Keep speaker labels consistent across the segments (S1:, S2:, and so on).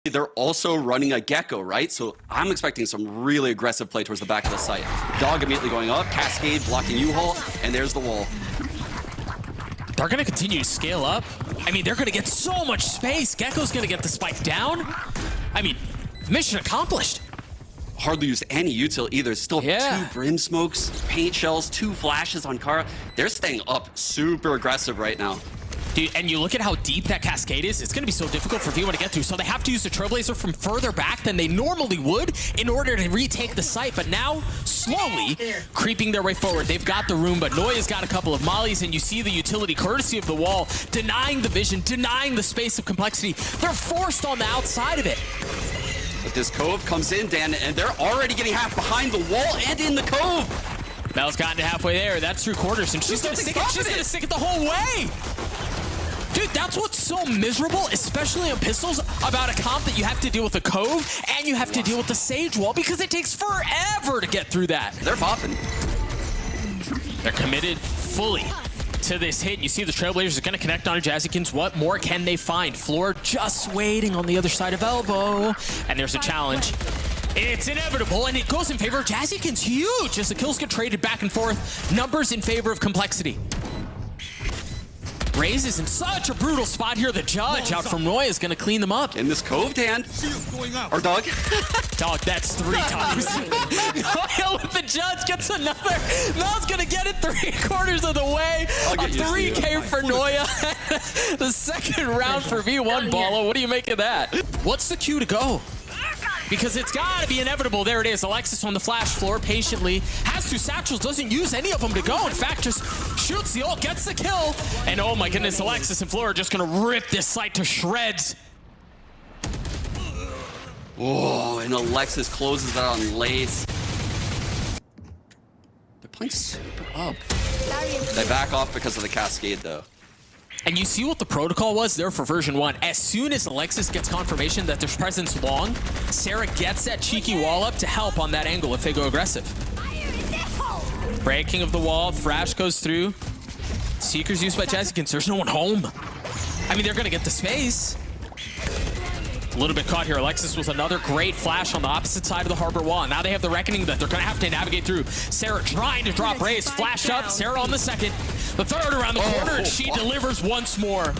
S1: They're also running a Gecko, right? So I'm expecting some really aggressive play towards the back of the site. Dog immediately going up, Cascade blocking U-Haul, and there's the wall.
S2: They're going to continue to scale up. I mean, they're going to get so much space. Gecko's going to get the spike down. I mean, mission accomplished.
S1: Hardly used any util either. Still 2 Brim Smokes, paint shells, 2 flashes on Kara. They're staying up super aggressive right now.
S2: Dude, and you look at how deep that Cascade is, it's going to be so difficult for V1 to get through. So they have to use the Trailblazer from further back than they normally would in order to retake the site. But now, slowly creeping their way forward. They've got the room, but Noya's got a couple of mollies, and you see the utility courtesy of the wall, denying the vision, denying the space of complexity. They're forced on the outside of it.
S1: But this Cove comes in, Dan, and they're already getting half behind the wall and in the Cove.
S2: Mel's gotten to halfway there. That's 3/4, and she's going to stick it. She's going to stick it the whole way. Dude, that's what's so miserable, especially on pistols, about a comp that you have to deal with the Cove and you have to deal with the Sage Wall because it takes forever to get through that.
S1: They're popping.
S2: They're committed fully to this hit. You see the Trailblazers are going to connect on Jazzykins. What more can they find? Floor just waiting on the other side of elbow. And there's a challenge. It's inevitable, and it goes in favor of Jazzykins. Huge as the kills get traded back and forth. Numbers in favor of complexity. Raze is in such a brutal spot here. The judge out from Noya is going to clean them up.
S1: In this Cove, Dan. Or Dog.
S2: Dog, that's 3 times. Noya with the judge gets another. Mel's going to get it 3/4 of the way. A 3K for Noya. The second round for V1, Bala. What do you make of that? What's the cue to go? Because it's got to be inevitable. There it is. Alexis on the flash floor patiently. Has 2 satchels. Doesn't use any of them to go. In fact, just shoots the ult. Gets the kill. And oh my goodness, Alexis and Floor are just going to rip this site to shreds.
S1: Whoa, and Alexis closes that on Lace. They're playing super up. They back off because of the Cascade, though.
S2: And you see what the protocol was there for version 1. As soon as Alexis gets confirmation that there's presence long, Sarah gets that cheeky wall up to help on that angle if they go aggressive. Breaking of the wall, Thrash goes through. Seeker's used by Jazzykins. There's no one home. I mean, they're going to get the space. A little bit caught here. Alexis with another great flash on the opposite side of the harbor wall. And now they have the reckoning that they're going to have to navigate through. Sarah trying to drop Raze. Flashed up. Sarah on the second. The third around the corner, and she delivers once more.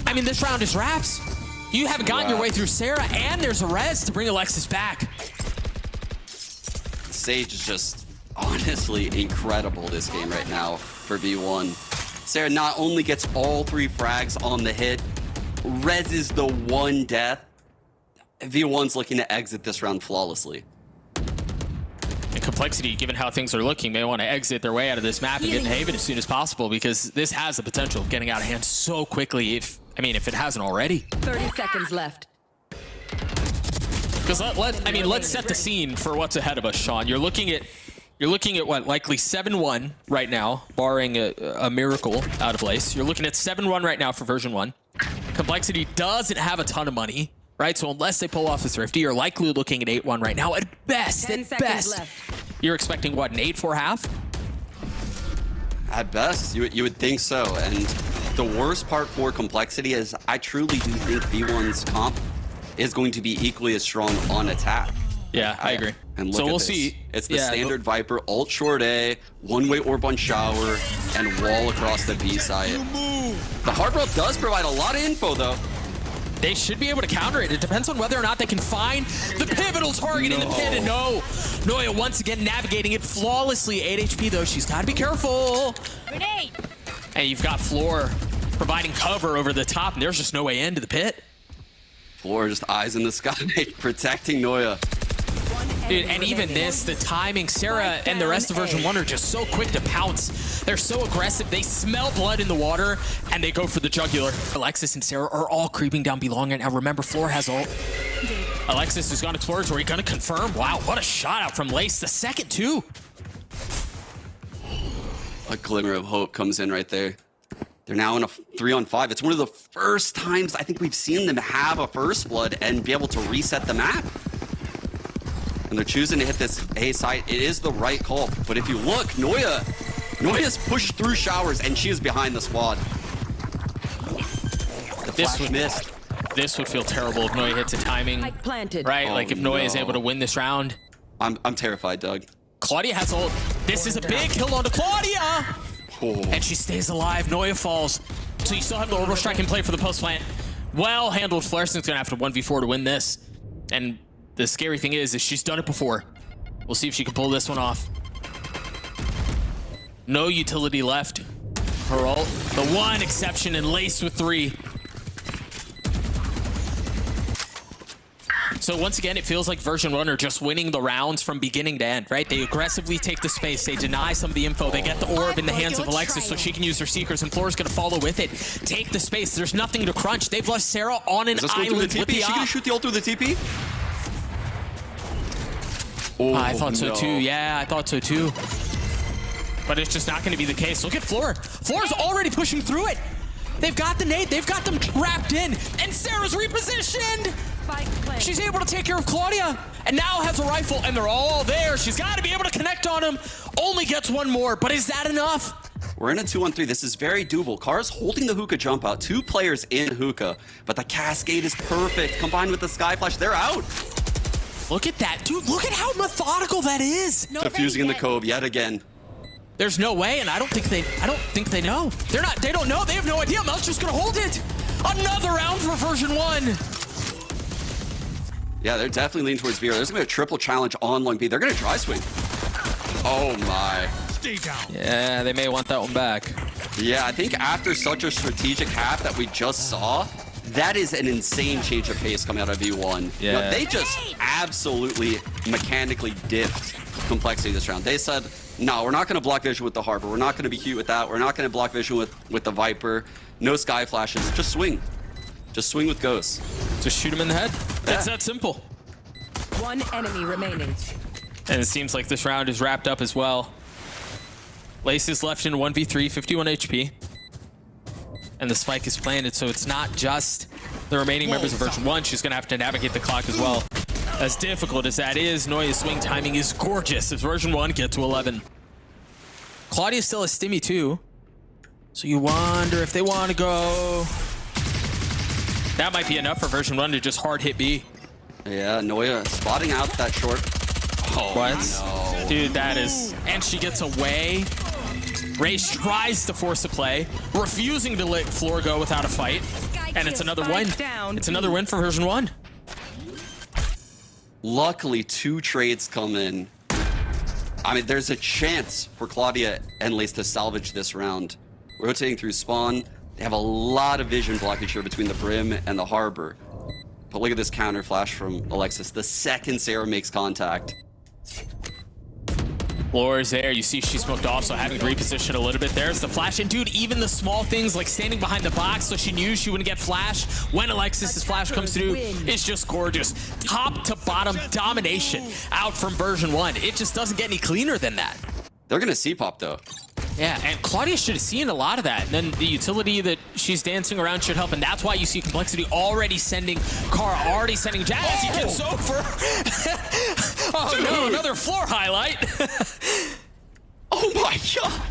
S2: I mean, this round is wraps. You haven't gotten your way through Sarah, and there's a res to bring Alexis back.
S1: Sage is just honestly incredible this game right now for V1. Sarah not only gets all 3 frags on the hit, reses the 1 death. V1's looking to exit this round flawlessly.
S2: And complexity, given how things are looking, may want to exit their way out of this map and get to Haven as soon as possible because this has the potential of getting out of hand so quickly if it hasn't already.
S3: 30 seconds left.
S2: Because let's set the scene for what's ahead of us, Sean. You're looking at what, likely 7-1 right now, barring a miracle out of Lace. You're looking at 7-1 right now for version 1. Complexity doesn't have a ton of money, right? So unless they pull off the Thrifty, you're likely looking at 8-1 right now. At best, you're expecting what, an 8-4 half?
S1: At best, you would think so. And the worst part for Complexity is I truly do think V1's comp is going to be equally as strong on attack.
S2: Yeah, I agree.
S1: And look
S2: so
S1: at
S2: we'll
S1: this.
S2: see.
S1: It's the standard Viper, ult short A, one-way orb on shower, and wall across the B side. The hard roll does provide a lot of info, though.
S2: They should be able to counter it. It depends on whether or not they can find the pivotal target in the pit. And Noya once again navigating it flawlessly. 8 HP, though. She's got to be careful.
S3: Grenade.
S2: And you've got Floor providing cover over the top, and there's just no way into the pit.
S1: Floor just eyes in the sky, protecting Noya.
S2: Dude, and even this, the timing, Sarah and the rest of version 1 are just so quick to pounce. They're so aggressive. They smell blood in the water, and they go for the jugular. Alexis and Sarah are all creeping down B long right now. Remember, Floor has ult. Alexis has gone exploratory, gonna confirm. Wow, what a shot out from Lace. The second, too.
S1: A glimmer of hope comes in right there. They're now in a 3-on-5. It's one of the first times I think we've seen them have a first blood and be able to reset the map. And they're choosing to hit this A site. It is the right call. But if you look, Noya's pushed through showers and she is behind the squad. The flash missed.
S2: this would feel terrible if Noya hits a timing. Right? Like if Noya is able to win this round.
S1: I'm terrified, Doug.
S2: Claudia has ult. This is a big kill onto Claudia. And she stays alive. Noya falls. So you still have the orbital strike in play for the post plant. Well handled. Flareson's gonna have to 1v4 to win this. And the scary thing is she's done it before. We'll see if she can pull this one off. No utility left. Her ult. The one exception, and Lace with 3. So once again, it feels like version 1 are just winning the rounds from beginning to end, right? They aggressively take the space. They deny some of the info. They get the orb in the hands of Alexis so she can use her Seekers, and Flora's going to follow with it. Take the space. There's nothing to crunch. They've left Sarah on an island with the
S1: Is she going to shoot the ult through the TP?
S2: Oh, I thought so too. Yeah, I thought so too. But it's just not going to be the case. Look at Flora. Flora's already pushing through it. They've got the nade. They've got them trapped in. And Sarah's repositioned. She's able to take care of Claudia. And now has a rifle. And they're all there. She's got to be able to connect on him. Only gets one more. But is that enough?
S1: We're in a 2-on-3. This is very doable. Kara's holding the hookah jump out. 2 players in hookah. But the cascade is perfect. Combined with the sky flash, they're out.
S2: Look at that. Dude, look at how methodical that is.
S1: Diffusing in the cove yet again.
S2: There's no way, and I don't think they know. They don't know. They have no idea. Mel's just gonna hold it. Another round for version 1.
S1: Yeah, they're definitely leaning towards Vera. There's gonna be a triple challenge on Long B. They're gonna dry swing. Oh my.
S3: Stay down.
S2: Yeah, they may want that one back.
S1: Yeah, I think after such a strategic half that we just saw, that is an insane change of pace coming out of V1.
S2: Yeah.
S1: You know, they just absolutely mechanically diffed complexity this round. They said, no, we're not going to block vision with the Harbor. We're not going to be cute with that. We're not going to block vision with the Viper. No sky flashes. Just swing. Just swing with ghosts.
S2: Just shoot him in the head. It's that simple.
S4: 1 enemy remaining.
S2: And it seems like this round is wrapped up as well. Lace is left in 1v3, 51 HP. And the spike is planted, so it's not just the remaining members of version 1. She's going to have to navigate the clock as well. As difficult as that is, Noya's swing timing is gorgeous as version 1 get to 11. Claudia still has Stimmy too. So you wonder if they want to go. That might be enough for version 1 to just hard hit B.
S1: Yeah, Noya spotting out that short. Oh,
S2: What?
S1: no.
S2: Dude, that is... And she gets away. Race tries to force a play, refusing to let Floor go without a fight. And it's another win. It's another win for version 1.
S1: Luckily, 2 trades come in. I mean, there's a chance for Claudia and Lace to salvage this round. Rotating through spawn. They have a lot of vision blockage here between the Brim and the Harbor. But look at this counter flash from Alexis. The second Sarah makes contact.
S2: Floor is there. You see she smoked off, so having to reposition a little bit. There's the flash. And dude, even the small things like standing behind the box so she knew she wouldn't get flash when Alexis's flash comes through is just gorgeous. Top to bottom domination out from version 1. It just doesn't get any cleaner than that.
S1: They're going to C-pop, though.
S2: Yeah, and Claudia should have seen a lot of that. And then the utility that she's dancing around should help. And that's why you see Complexity already sending Kara, already sending Jazz. He gets over. Oh no, another floor highlight.
S1: Oh my god.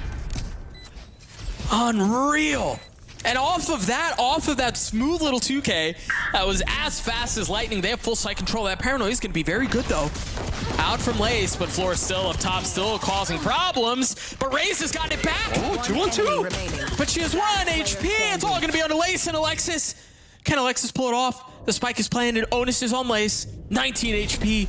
S2: Unreal. And off of that smooth little 2K that was as fast as lightning, they have full site control. That paranoia is going to be very good, though. Out from Lace, but Floor still up top, still causing problems. But Raze has gotten it back.
S1: Oh, 2-on-2.
S2: But she has 1 HP. It's all going to be on Lace and Alexis. Can Alexis pull it off? The spike is planted. Onus is on Lace. 19 HP.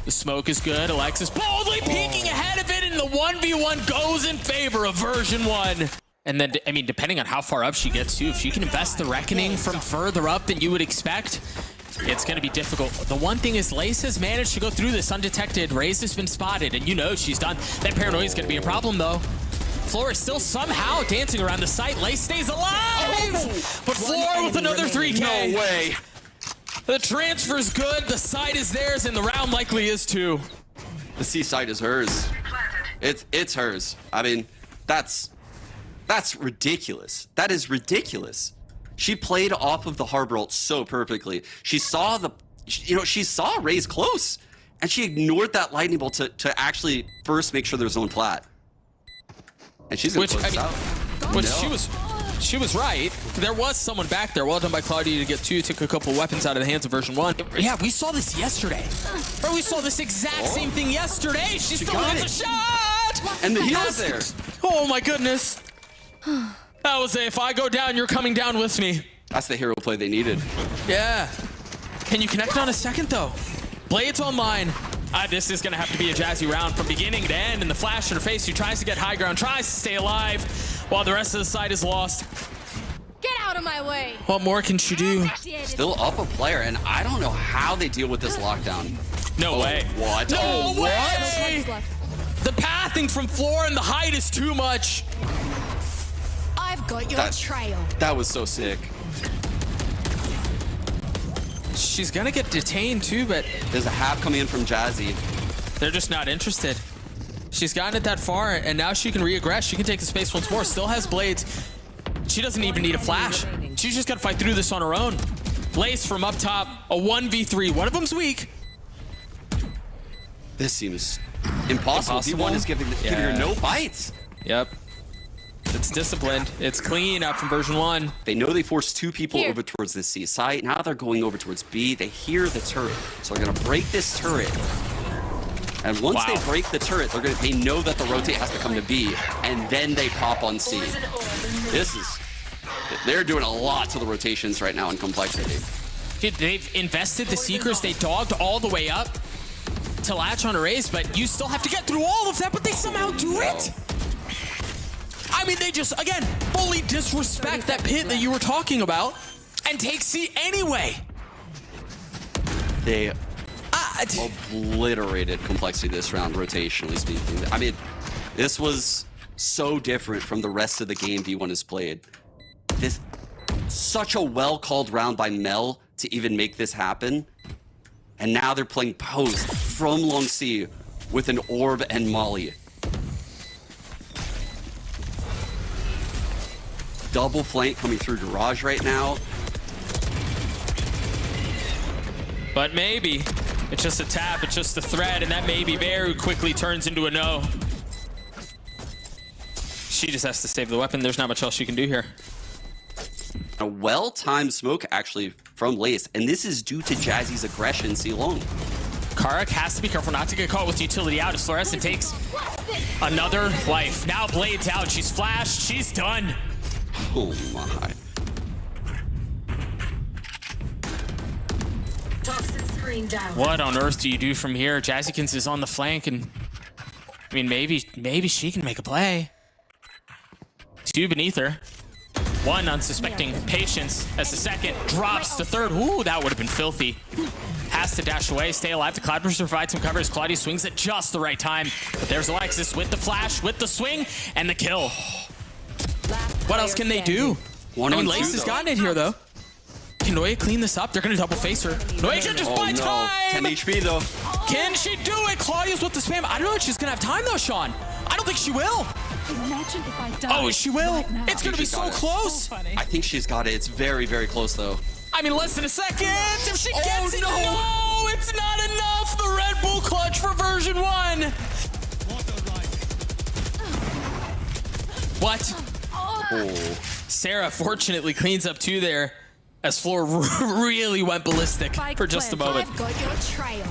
S2: The smoke is good. Alexis boldly peeking ahead of it, and the 1v1 goes in favor of version 1. And then, I mean, depending on how far up she gets to, if she can invest the Reckoning from further up than you would expect, it's going to be difficult. The one thing is Lace has managed to go through this undetected. Raze has been spotted, and you know she's done. That paranoia is going to be a problem, though. Floor is still somehow dancing around the site. Lace stays alive! But Floor with another 3K.
S1: No way.
S2: The transfer's good, the site is theirs, and the round likely is too.
S1: The C site is hers. It's hers. I mean, that's ridiculous. That is ridiculous. She played off of the Harbor ult so perfectly. She saw she saw Raze close, and she ignored that lightning bolt to actually first make sure there was no one flat. And she's gonna close this out.
S2: Which
S1: No.
S2: She was right. There was someone back there. Well done by Claudia to get two, took a couple weapons out of the hands of version 1. Yeah, we saw this yesterday. Or we saw this exact same thing yesterday. She still gets a shot.
S1: And the heal's there.
S2: Oh my goodness. That was it. If I go down, you're coming down with me.
S1: That's the hero play they needed.
S2: Yeah. Can you connect on a second though? Blades online. This is going to have to be a Jazzy round from beginning to end. And the flash in her face, who tries to get high ground, tries to stay alive while the rest of the side is lost.
S3: Get out of my way.
S2: What more can she do?
S1: Still up a player, and I don't know how they deal with this lockdown.
S2: No way.
S1: What?
S2: No
S1: Oh,
S2: way.
S1: what?
S2: The pathing from floor and the height is too much.
S3: I've got your trail.
S1: That was so sick.
S2: She's going to get detained too, but
S1: There's a half coming in from Jazzy.
S2: they're just not interested. She's gotten it that far, and now she can re-aggress. She can take the space once more. Still has blades. She doesn't even need a flash. She's just got to fight through this on her own. Lace from up top, a 1v3. One of them's weak.
S1: This seems impossible. D1 is giving her no bites.
S2: Yep. It's disciplined. It's clean up from version 1.
S1: They know they forced 2 people over towards the C site. Now they're going over towards B. They hear the turret. So they're going to break this turret. And once they break the turret, they know that the rotate has to come to B. And then they pop on C. They're doing a lot to the rotations right now in complexity.
S2: Dude, they've invested the Seekers. They dogged all the way up to latch on arrays, but you still have to get through all of that, but they somehow do it. I mean, they just, again, fully disrespect that pit that you were talking about and take C anyway.
S1: They obliterated complexity this round, rotationally speaking. I mean, this was so different from the rest of the game V1 has played. This such a well-called round by Mel to even make this happen. And now they're playing post from long C with an orb and Molly. Double flank coming through garage right now.
S2: But maybe. It's just a tap, it's just a thread, and that maybe very quickly turns into a no. She just has to save the weapon. There's not much else she can do here.
S1: A well-timed smoke, actually, from Lace, and this is due to Jazzy's aggression, C long.
S2: Karak has to be careful not to get caught with utility out as Fluorescent takes another life. Now Blades out, she's flashed, she's done.
S1: Oh my.
S2: What on earth do you do from here? Jazzykins is on the flank, and I mean, maybe she can make a play. 2 beneath her. 1 unsuspecting Patience as the second drops the third. Ooh, that would have been filthy. Has to dash away, stay alive. The Cloudburst provides some cover as Claudia swings at just the right time. But there's Alexis with the flash, with the swing, and the kill. What else can they do? I mean, Lace has gotten it here, though. Can Noya clean this up? They're going to double face her. Noya can just buy time!
S1: 10 HP, though.
S2: Can she do it? Claudia's with the spam. I don't know if she's going to have time, though, Sean. I don't think she will.
S3: Imagine if I died.
S2: Oh, she will.
S3: Right now.
S2: It's going to be so close.
S1: I think she's got it. It's very, very close, though.
S2: I mean, less than a second. If she gets it, no, it's not enough. The Red Bull clutch for version 1. What?
S1: Oh.
S2: Sarah fortunately cleans up 2 there as Floor really went ballistic for just a moment.
S3: I've got your trail.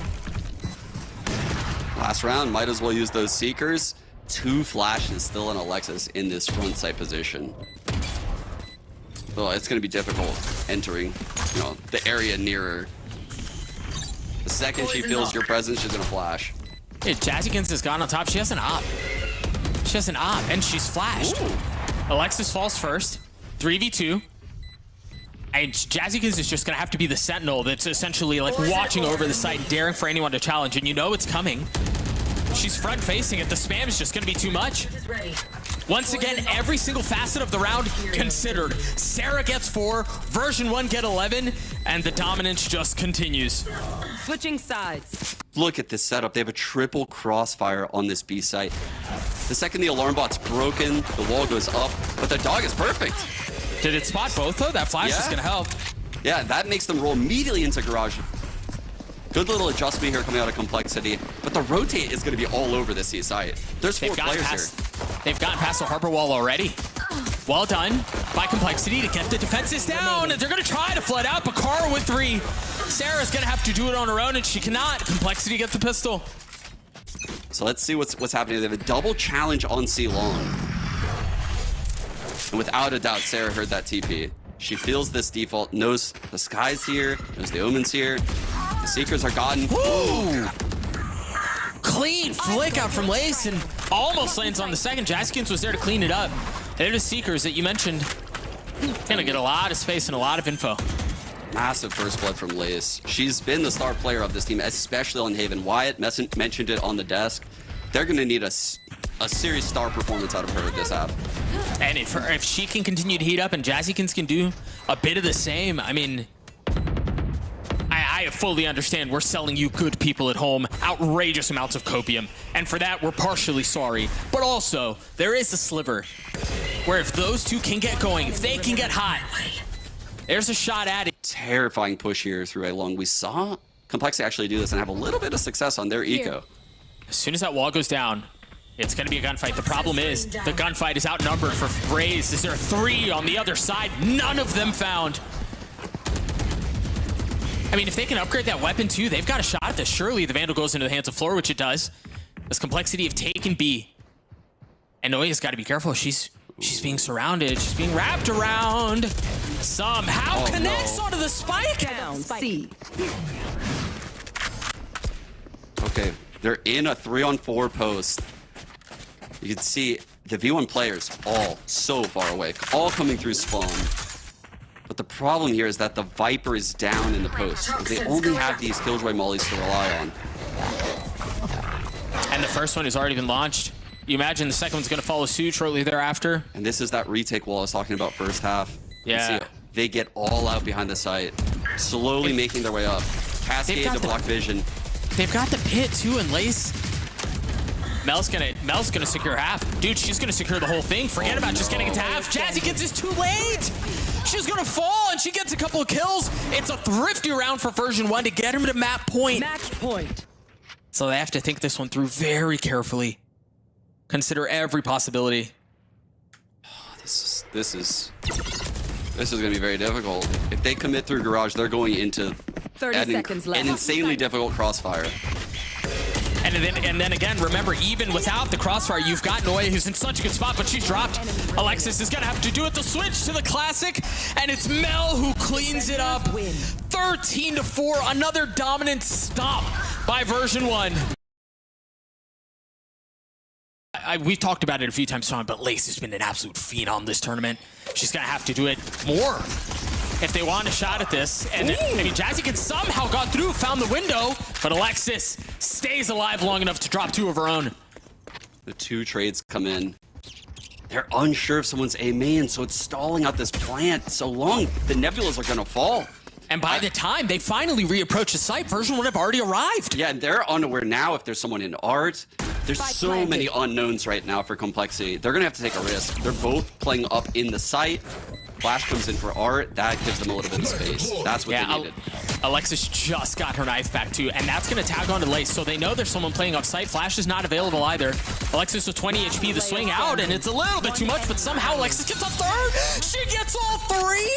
S1: Last round, might as well use those Seekers. 2 flashes still in Alexis in this front side position. Well, it's going to be difficult entering, the area nearer. The second she feels your presence, she's going to flash.
S2: Hey, Jazzykins has gone on top. She has an op. She has an op, and she's flashed.
S1: Ooh.
S2: Alexis falls first. 3v2. And Jazzykins is just going to have to be the sentinel that's essentially like watching over the site and daring for anyone to challenge. And you know it's coming. She's front-facing it. The spam is just going to be too much. Once again, every single facet of the round considered. Sarah gets 4, version 1 get 11, and the dominance just continues.
S4: Switching sides.
S1: Look at this setup. They have a triple crossfire on this B site. The second the alarm bot's broken, the wall goes up, but the dog is perfect.
S2: Did it spot both, though? That flash is going to help.
S1: Yeah, that makes them roll immediately into garage. Good little adjustment here coming out of complexity, but the rotate is going to be all over this C site. There's 4 players here.
S2: They've gotten past the harbor wall already. Well done by Complexity to get the defenses down. They're going to try to flood out, but Kara with 3. Sarah's going to have to do it on her own, and she cannot. Complexity gets the pistol.
S1: So let's see what's happening. They have a double challenge on C long. And without a doubt, Sarah heard that TP. She feels this default, knows the sky's here, knows the omen's here. The Seekers are gone.
S2: Ooh! Clean flick out from Lace and almost lands on the second. Jaskins was there to clean it up. They're the Seekers that you mentioned. Gonna get a lot of space and a lot of info.
S1: Massive first blood from Lace. She's been the star player of this team, especially on Haven. Wyatt mentioned it on the desk. They're gonna need a serious star performance out of her this half.
S2: And if she can continue to heat up and Jazzykins can do a bit of the same, I mean, I fully understand we're selling you good people at home outrageous amounts of copium. And for that, we're partially sorry. But also, there is a sliver where if those two can get going, if they can get hot, there's a shot at it.
S1: Terrifying push here through A long. We saw Complexity actually do this and have a little bit of success on their eco.
S2: As soon as that wall goes down, it's going to be a gunfight. The problem is the gunfight is outnumbered for Raze. Is there 3 on the other side? None of them found. I mean, if they can upgrade that weapon too, they've got a shot at this. Surely the Vandal goes into the hands of Floor, which it does. This Complexity have taken B. And Noya's got to be careful. She's being surrounded. She's being wrapped around. Somehow connects onto the spike.
S4: Down C.
S1: Okay, they're in a 3-on-4 post. You can see the V1 players all so far away, all coming through spawn. But the problem here is that the Viper is down in the post. They only have these Killjoy mollies to rely on.
S2: And the first one has already been launched. You imagine the second one's going to follow suit shortly thereafter.
S1: And this is that retake wall I was talking about first half.
S2: Yeah.
S1: See, they get all out behind the site, slowly making their way up. Cascade to block vision.
S2: They've got the pit too, and Lace. Mel's gonna secure half. Dude, she's gonna secure the whole thing. Forget about just getting it to half. Jazzykins is too late. She's gonna fall, and she gets a couple of kills. It's a thrifty round for version 1 to get him to map point.
S4: Match point.
S2: So they have to think this one through very carefully. Consider every possibility.
S1: This is gonna be very difficult. If they commit through garage, they're going into
S4: 30 seconds left.
S1: an insanely difficult crossfire.
S2: And then again, remember, even without the crossfire, you've got Noya, who's in such a good spot, but she's dropped. Alexis is gonna have to do it to switch to the classic, and it's Mel who cleans it up. 13-4, another dominant stop by version 1. We've talked about it a few times, Sean, but Lace has been an absolute phenom this tournament. She's gonna have to do it more if they want a shot at this. And I mean, Jazzykins somehow got through, found the window, but Alexis stays alive long enough to drop 2 of her own.
S1: The 2 trades come in. They're unsure if someone's A main, so it's stalling out this plant so long. The nebulas are gonna fall.
S2: And by the time they finally reapproach the site, version 1 have already arrived.
S1: Yeah, and they're unaware now if there's someone in art. There's so many unknowns right now for Complexity. They're gonna have to take a risk. They're both playing up in the site. Flash comes in for art. That gives them a little bit of space. That's what they needed.
S2: Alexis just got her knife back too, and that's gonna tag onto Lace. So they know there's someone playing off site. Flash is not available either. Alexis with 20 HP, the swing out, and it's a little bit too much, but somehow Alexis gets a third. She gets all 3,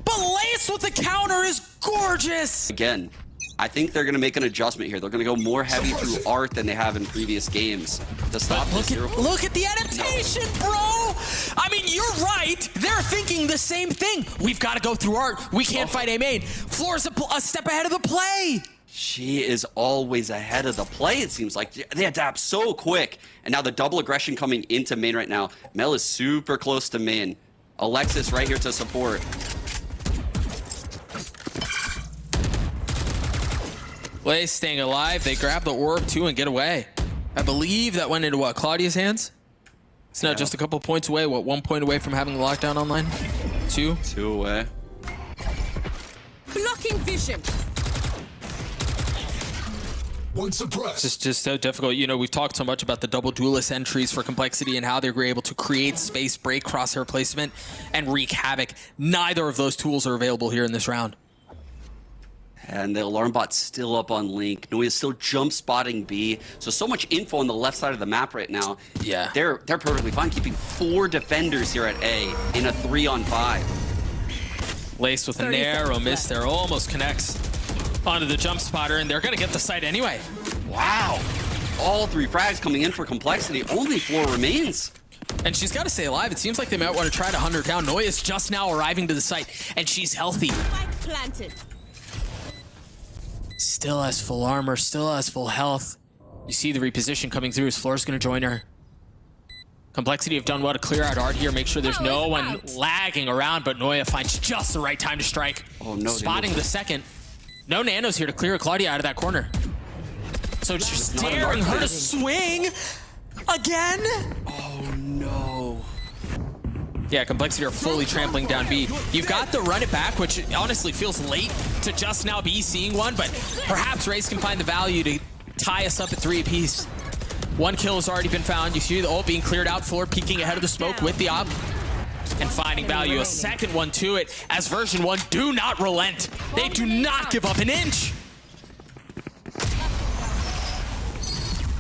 S2: but Lace with the counter is gorgeous.
S1: Again, I think they're going to make an adjustment here. They're going to go more heavy through art than they have in previous games to stop this.
S2: Look at the adaptation, bro! I mean, you're right. They're thinking the same thing. We've got to go through art. We can't fight A main. Floor's a step ahead of the play.
S1: She is always ahead of the play, it seems like. They adapt so quick. And now the double aggression coming into main right now. Mel is super close to main. Alexis right here to support.
S2: Lace staying alive. They grab the orb too and get away. I believe that went into what, Claudia's hands? It's now just a couple points away. What, 1 point away from having the lockdown online? 2?
S1: 2 away.
S4: Blocking vision.
S5: One suppressed.
S2: It's just so difficult. You know, we've talked so much about the double duelist entries for Complexity and how they were able to create space, break crosshair placement, and wreak havoc. Neither of those tools are available here in this round.
S1: And the alarm bot's still up on Link. Noia's still jump spotting B. So much info on the left side of the map right now.
S2: Yeah.
S1: They're perfectly fine keeping 4 defenders here at A in a 3-on-5.
S2: Lace with a
S4: 30
S2: narrow
S4: seconds
S2: miss
S4: left.
S2: there. Almost connects onto the jump spotter, and they're going to get the site anyway.
S1: Wow. All 3 frags coming in for Complexity. Only 4 remains.
S2: And she's got to stay alive. It seems like they might want to try to hunt her down. Noia's just now arriving to the site, and she's healthy.
S3: Spike planted.
S2: Still has full armor, still has full health. You see the reposition coming through as Floor's going to join her. Complexity have done well to clear out Art here, make sure there's no one lagging around, but Noia finds just the right time to strike.
S1: Oh, no,
S2: Spotting the second. No nanos here to clear Claudia out of that corner. So just daring her to swing again.
S1: Oh, no.
S2: Yeah, Complexity are fully trampling down B. You've got the run it back, which honestly feels late to just now be seeing one, but perhaps Raze can find the value to tie us up at 3 apiece. 1 kill has already been found. You see the ult being cleared out, Floor peeking ahead of the smoke with the op. And finding value, a second one to it, as version 1 do not relent. They do not give up an inch.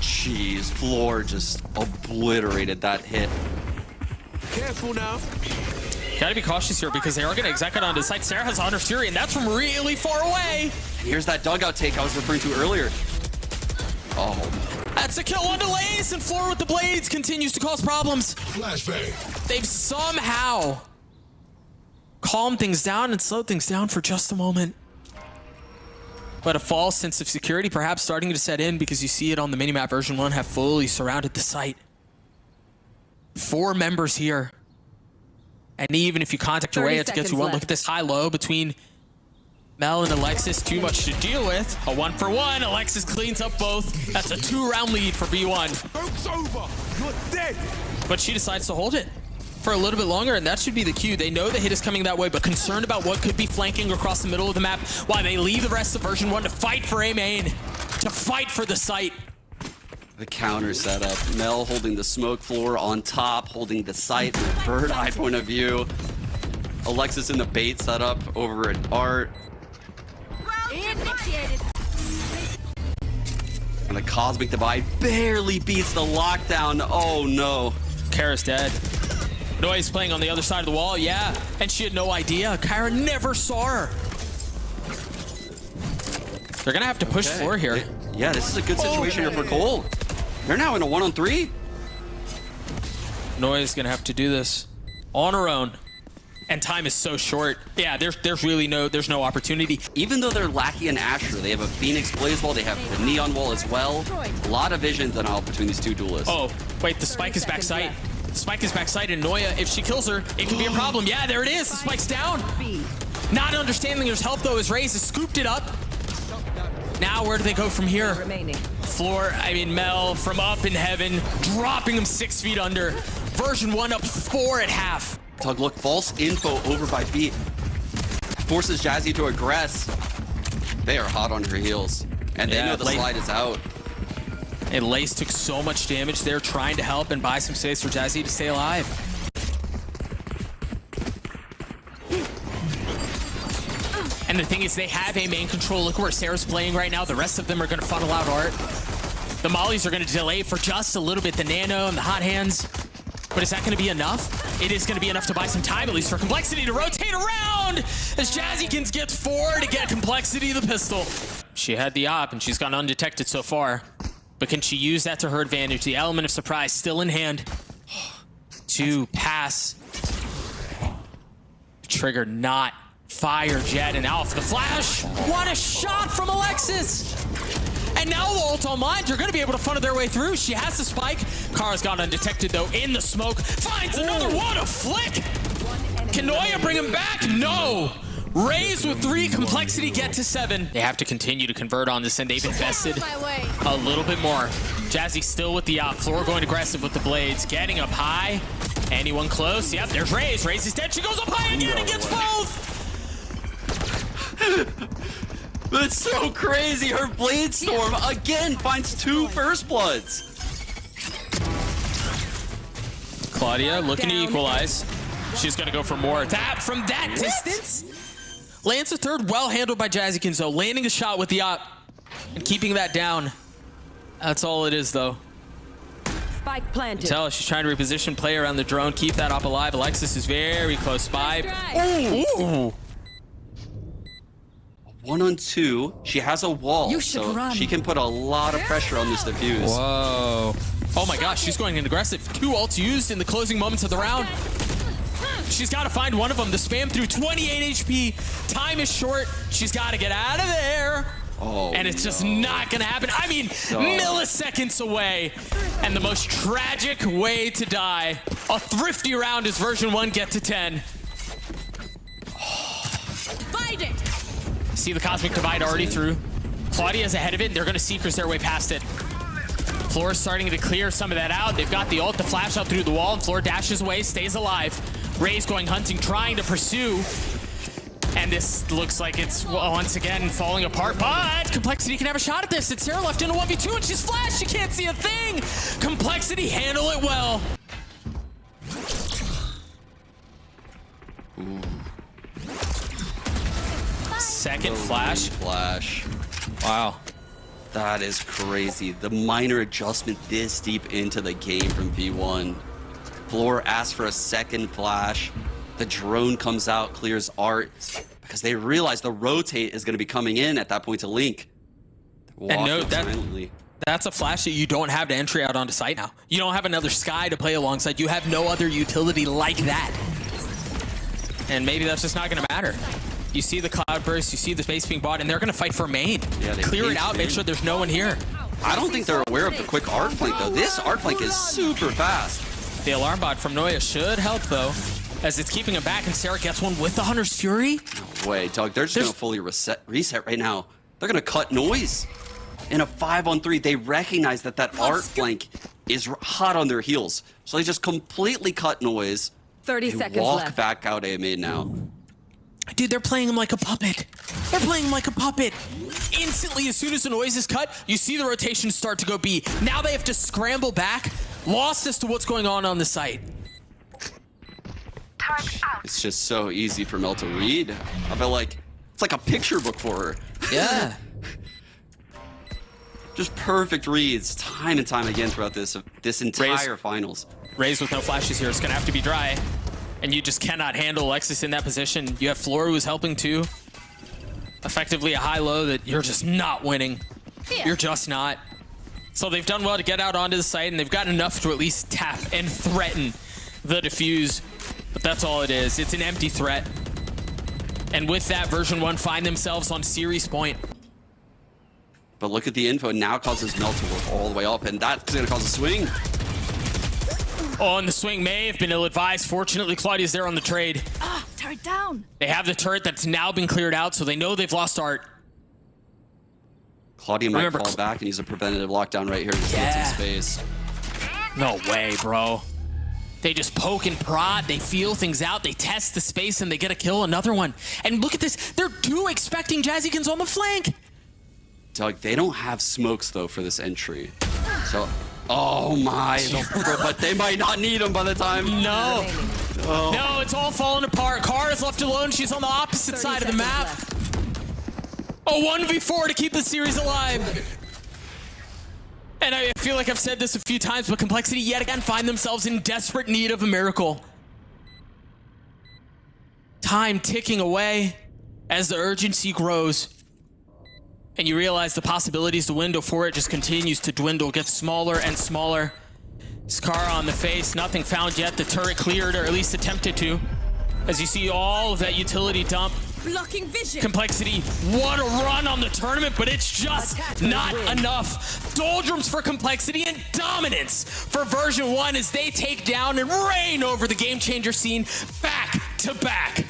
S1: Jeez, Floor just obliterated that hit.
S5: Careful now.
S2: Gotta be cautious here because they are gonna exec it onto the site. Sarah has Honor Fury, and that's from really far away.
S1: And here's that dugout take I was referring to earlier. Oh,
S2: That's a kill onto Lace, and Floor with the blades continues to cause problems.
S5: Flashbang.
S2: They've somehow calmed things down and slowed things down for just a moment. But a false sense of security perhaps starting to set in because you see it on the minimap. Version 1 have fully surrounded the site. 4 members here. And even if you contact
S4: 30
S2: Araya to get to
S4: seconds
S2: one, look
S4: left.
S2: at this high-low between Mel and Alexis. Too much to deal with. A 1-for-1. Alexis cleans up both. That's a 2-round lead for B1.
S5: Joke's over. You're dead.
S2: But she decides to hold it for a little bit longer, and that should be the cue. They know the hit is coming that way, but concerned about what could be flanking across the middle of the map while they leave the rest of version 1 to fight for A main, to fight for the site.
S1: the counter setup. Mel holding the smoke floor on top, holding the site from a bird eye point of view. Alexis in the bait setup over at Art.
S3: Initiated.
S1: And the Cosmic Divide barely beats the lockdown. Oh no.
S2: Kara's dead. Noise playing on the other side of the wall, yeah. And she had no idea. Kyra never saw her. They're gonna have to push floor here.
S1: Yeah, this is a good situation here for COL. They're now in a 1-on-3.
S2: Noise gonna have to do this on her own. And time is so short. Yeah, there's really no opportunity.
S1: Even though they're lacking an Asher, they have a Phoenix Blaze Wall, they have the Neon Wall as well. A lot of vision done out between these two duelists.
S2: Oh, wait, the spike is backside. Spike is backside, and Noia, if she kills her, it could be a problem. Yeah, there it is. The spike's down.
S4: B.
S2: Not understanding there's help, though, as Raze has scooped it up. Now, where do they go from here?
S4: Remaining.
S2: Mel from up in heaven, dropping him 6 feet under. Version 1 up 4 at half.
S1: Tug, look, false info over by B. Forces Jazzy to aggress. They are hot on her heels. And they
S2: Yeah,
S1: know the
S2: late.
S1: slide is out.
S2: And Lace took so much damage there, trying to help and buy some space for Jazzy to stay alive. And the thing is, they have a main control. Look where Sarah's playing right now. The rest of them are going to funnel out Art. The Mollies are going to delay for just a little bit. The Nano and the Hot Hands. But is that going to be enough? It is going to be enough to buy some time, at least for Complexity to rotate around as Jazzykins gets 4 to get Complexity the pistol. She had the op, and she's gone undetected so far. But can she use that to her advantage? The element of surprise still in hand. To pass. Trigger not fired yet, and Alpha the flash. What a shot from Alexis! And now the ult online, you're gonna be able to funnel their way through. She has the spike. Kara's gone undetected though in the smoke. Finds another one, a flick! Can Noia bring him back? No! Raze with 3, Complexity get to 7. They have to continue to convert on this, and they've invested
S3: My way.
S2: a little bit more. Jazzy still with the op. Floor going aggressive with the blades. Getting up high. Anyone close? Yep, there's Raze. Raze is dead. She goes up high again and gets both!
S1: That's so crazy. Her Blade Storm again finds 2 First Bloods.
S2: Claudia looking to equalize. She's gonna go for more. That from that distance? Lands a third, well handled by Jazzykins though. Landing a shot with the op and keeping that down. That's all it is though.
S4: Spike planted.
S2: Tell she's trying to reposition, play around the drone, keep that op alive. Alexis is very close by. Ooh.
S1: 1-on-2. She has a wall,
S3: You should
S1: so
S3: run.
S1: she can put a lot of pressure on this defuse.
S2: Whoa. Oh my gosh, she's going in aggressive. 2 ults used in the closing moments of the round. She's got to find one of them. The spam through 28 HP. Time is short. She's got to get out of there.
S1: Oh,
S2: And it's just not going to happen. I mean, milliseconds away. And the most tragic way to die. A thrifty round as version 1 get to 10.
S3: Find it.
S2: See the Cosmic Divide already through. Claudia's ahead of it, and they're going to Seekers their way past it. Floor's starting to clear some of that out. They've got the ult to flash out through the wall, and Floor dashes away, stays alive. Ray's going hunting, trying to pursue. And this looks like it's once again falling apart, but Complexity can have a shot at this. It's Sarah left in a 1v2, and she's flashed. She can't see a thing. Complexity handle it well. Second flash. Wow.
S1: That is crazy. The minor adjustment this deep into the game from V1. Floor asks for a second flash. The drone comes out, clears art, because they realize the rotate is going to be coming in at that point to Link.
S2: And note that's a flash that you don't have to entry out onto site now. You don't have another Sky to play alongside. You have no other utility like that. And maybe that's just not going to matter. You see the cloud burst, you see the space being bought, and they're going to fight for main.
S1: Yeah,
S2: clear it out, make sure there's no one here.
S1: I don't think they're aware of the quick arc flank, though. This arc flank is super fast.
S2: The alarm bot from Noya should help, though, as it's keeping him back, and Sarah gets one with the Hunter's Fury.
S1: No way, Doug. They're just going to fully reset right now. They're going to cut noise. In a 5-on-3, they recognize that arc flank is hot on their heels. So they just completely cut noise.
S4: 30
S1: They
S4: seconds
S1: walk
S4: left.
S1: back out A mid now.
S2: Dude, they're playing him like a puppet. They're playing him like a puppet. Instantly, as soon as the noise is cut, you see the rotation start to go B. Now they have to scramble back, lost as to what's going on the site.
S1: It's just so easy for Mel to read. I feel like it's like a picture book for her.
S2: Yeah.
S1: Just perfect reads time and time again throughout this entire finals.
S2: Raze with no flashes here. It's going to have to be dry. And you just cannot handle Alexis in that position. You have Floor who's helping too. Effectively a high-low that you're just not winning. You're just not. So they've done well to get out onto the site, and they've gotten enough to at least tap and threaten the defuse. But that's all it is. It's an empty threat. And with that, version 1 find themselves on series point.
S1: But look at the info. Now causes Mel to work all the way up, and that's going to cause a swing.
S2: Oh, and the swing may have been ill-advised. Fortunately, Claudia's there on the trade.
S3: Turret down.
S2: They have the turret that's now been cleared out, so they know they've lost art.
S1: Claudia might fall back and use a preventative lockdown right here to get some space.
S2: No way, bro. They just poke and prod. They feel things out. They test the space, and they get a kill. Another one. And look at this. They're expecting Jazzykins on the flank.
S1: Doug, they don't have smokes, though, for this entry. So... Oh my, but they might not need them by the time.
S2: No. No, it's all falling apart. Kara is left alone. She's on the opposite side of the map. A 1v4 to keep the series alive. And I feel like I've said this a few times, but Complexity yet again find themselves in desperate need of a miracle. Time ticking away as the urgency grows. And you realize the possibilities, the window for it just continues to dwindle, gets smaller and smaller. Scar on the face, nothing found yet. The turret cleared, or at least attempted to. As you see all of that utility dump.
S3: Blocking vision.
S2: Complexity, what a run on the tournament, but it's just not enough. Doldrums for Complexity and dominance for version 1 as they take down and reign over the game changer scene back to back.